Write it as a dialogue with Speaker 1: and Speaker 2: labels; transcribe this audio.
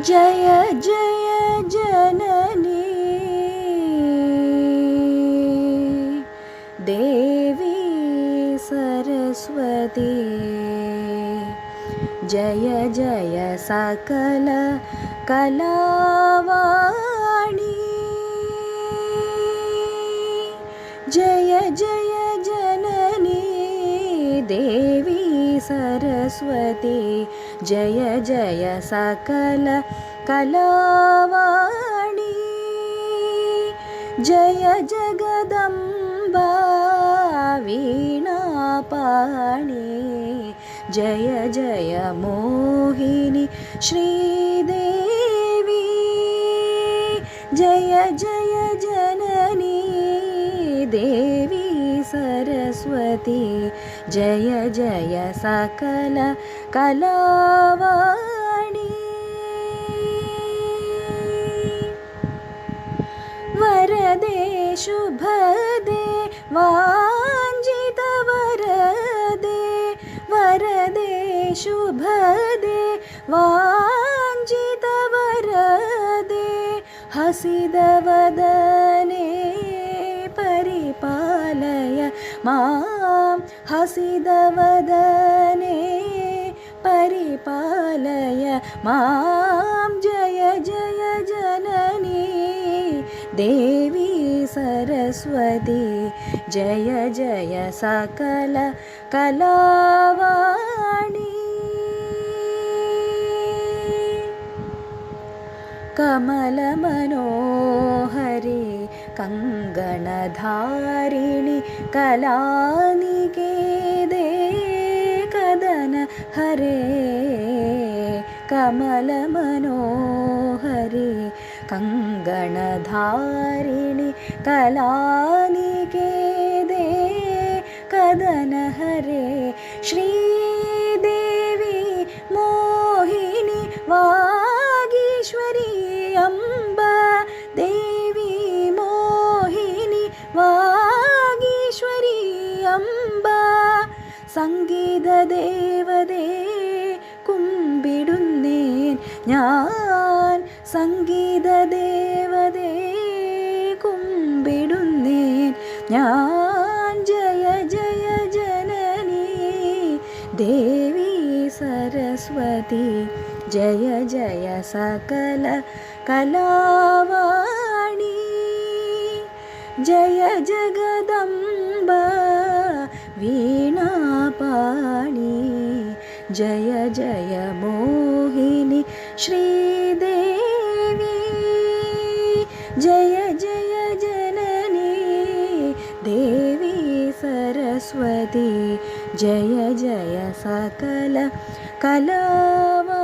Speaker 1: जय जय जननी देवी सरस्वती, जय जय सकल कलावाणी, जय जय जननी देवी सरस्वती, जय जय सकल कलावाणी, जय जगदम्बा वीणापाणि, जय जय मोहिनी श्रीदेवी, जय जय जननी देवी सरस्वती, जय जय सकल कलावाणी। वरदे शुभदे वाञ्छित वरदे, वरदे शुभदे वाञ्छित वरदे, हसिद वदने परिपालय मां, हसिद वदने परिपालय मां, जय जय जननी देवी सरस्वती, जय जय सकल कलावाणी। कमल मनोहरी कंगणधारिणी कलानिकेते कदन हरे, कमल मनोहरी कंगणधारिणी कलानिकेते कदन हरे, श्रीदेवी मोहिनी वागीश्वरी अम्बा, देवी मोहिनी वागीश्वरी अम्बा, സംഗീത ദേവതേ കുമ്പിടുന്നേൻ ഞാൻ, സംഗീത ദേവതേ കുമ്പിടുന്നേൻ ഞാൻ, ജയ ജയ ജനനി ദേവി സരസ്വതി, ജയ ജയ സകല കലാവാണി, ജയ ജഗദംബ वीणापाणि, जय जय मोहिनी श्रीदेवी, जय जय जननी देवी सरस्वती, जय जय सकल कलावा।